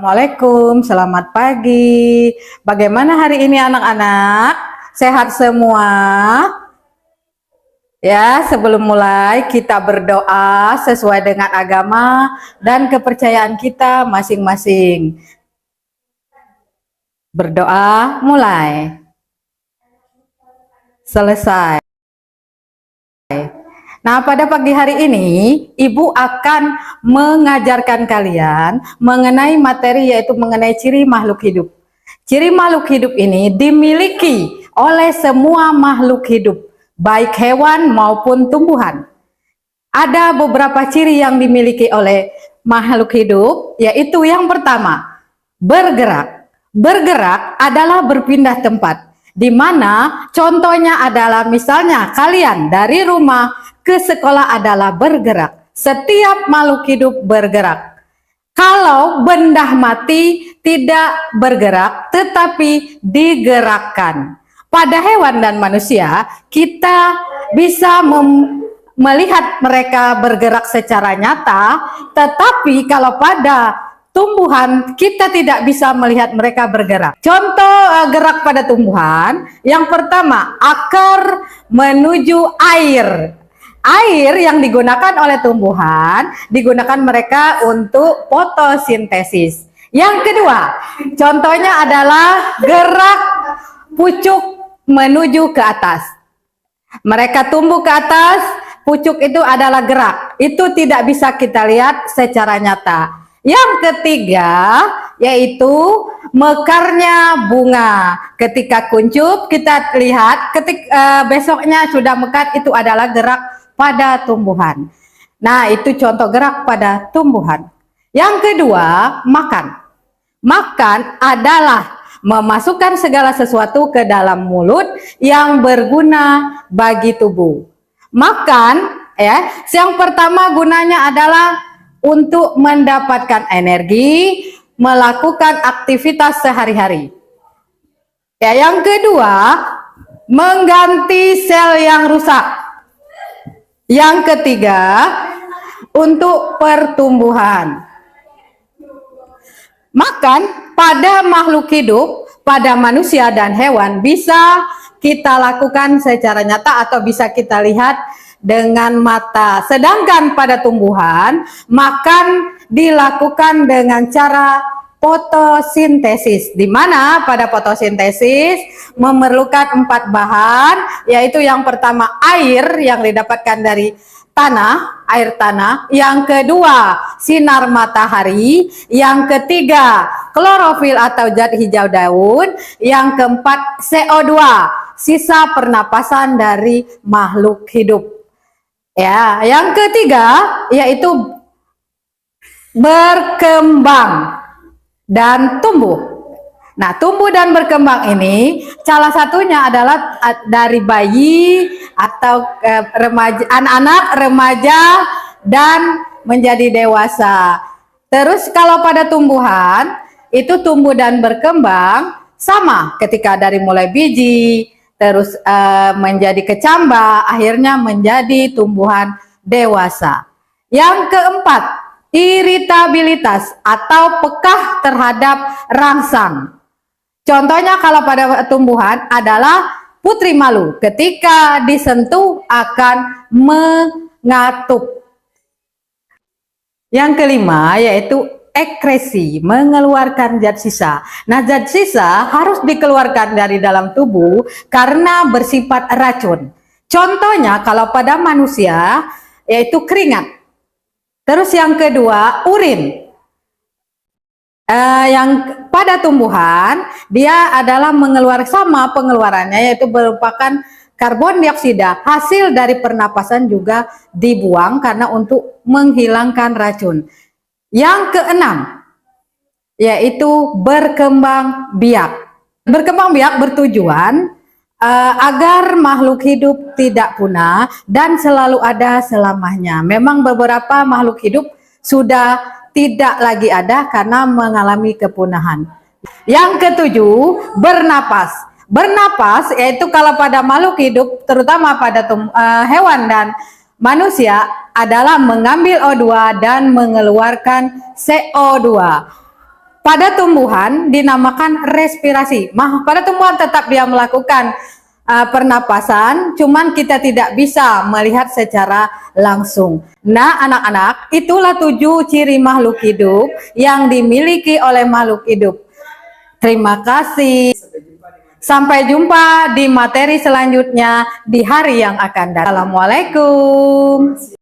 Assalamualaikum, selamat pagi. Bagaimana hari ini anak-anak? Sehat semua? Ya, sebelum mulai kita berdoa sesuai dengan agama dan kepercayaan kita masing-masing. Berdoa mulai. Selesai. Nah, pada pagi hari ini, Ibu akan mengajarkan kalian mengenai materi yaitu mengenai ciri makhluk hidup. Ciri makhluk hidup ini dimiliki oleh semua makhluk hidup, baik hewan maupun tumbuhan. Ada beberapa ciri yang dimiliki oleh makhluk hidup, yaitu yang pertama, bergerak. Bergerak adalah berpindah tempat, di mana contohnya adalah misalnya kalian dari rumah ke sekolah adalah bergerak. Setiap makhluk hidup bergerak. Kalau benda mati tidak bergerak tetapi digerakkan. Pada hewan dan manusia kita bisa melihat mereka bergerak secara nyata, tetapi kalau pada tumbuhan kita tidak bisa melihat mereka bergerak. Contoh gerak pada tumbuhan, yang pertama akar menuju air. Air yang digunakan oleh tumbuhan digunakan mereka untuk fotosintesis. Yang kedua, contohnya adalah gerak pucuk menuju ke atas. Mereka tumbuh ke atas, pucuk itu adalah gerak. Itu tidak bisa kita lihat secara nyata. Yang ketiga, yaitu mekarnya bunga. Ketika kuncup, kita lihat besoknya sudah mekar, itu adalah gerak pada tumbuhan. Nah, itu contoh gerak pada tumbuhan. Yang kedua, makan. Makan adalah memasukkan segala sesuatu ke dalam mulut yang berguna bagi tubuh. Makan, ya, yang pertama gunanya adalah untuk mendapatkan energi, melakukan aktivitas sehari-hari. Ya, yang kedua, mengganti sel yang rusak. Yang ketiga, untuk pertumbuhan. Makan pada makhluk hidup, pada manusia dan hewan bisa kita lakukan secara nyata atau bisa kita lihat dengan mata. Sedangkan pada tumbuhan, makan dilakukan dengan cara fotosintesis, di mana pada fotosintesis memerlukan 4 bahan, yaitu yang pertama air yang didapatkan dari tanah, air tanah, yang kedua sinar matahari, yang ketiga klorofil atau zat hijau daun, yang keempat CO2, sisa pernapasan dari makhluk hidup. Ya, yang ketiga yaitu berkembang dan tumbuh. Nah, tumbuh dan berkembang ini salah satunya adalah dari bayi atau remaja, anak-anak, remaja dan menjadi dewasa. Terus kalau pada tumbuhan itu tumbuh dan berkembang sama ketika dari mulai biji terus menjadi kecambah, akhirnya menjadi tumbuhan dewasa. Yang keempat, iritabilitas atau pekah terhadap rangsang. Contohnya kalau pada tumbuhan adalah putri malu, ketika disentuh akan mengatup. Yang kelima yaitu ekresi, mengeluarkan zat sisa. Nah, zat sisa harus dikeluarkan dari dalam tubuh karena bersifat racun. Contohnya kalau pada manusia yaitu keringat. Terus yang kedua, urin. Yang pada tumbuhan, dia adalah sama pengeluarannya, yaitu merupakan karbon dioksida. Hasil dari pernapasan juga dibuang karena untuk menghilangkan racun. Yang keenam, yaitu berkembang biak. Berkembang biak bertujuan agar makhluk hidup tidak punah dan selalu ada selamanya. Memang beberapa makhluk hidup sudah tidak lagi ada karena mengalami kepunahan. Yang ketujuh, bernapas. Bernapas yaitu kalau pada makhluk hidup, terutama pada hewan dan manusia, adalah mengambil O2 dan mengeluarkan CO2. pada tumbuhan dinamakan respirasi. Pada tumbuhan tetap dia melakukan pernapasan, cuman kita tidak bisa melihat secara langsung. Nah, anak-anak, itulah 7 ciri makhluk hidup yang dimiliki oleh makhluk hidup. Terima kasih. Sampai jumpa di materi selanjutnya di hari yang akan datang. Assalamualaikum.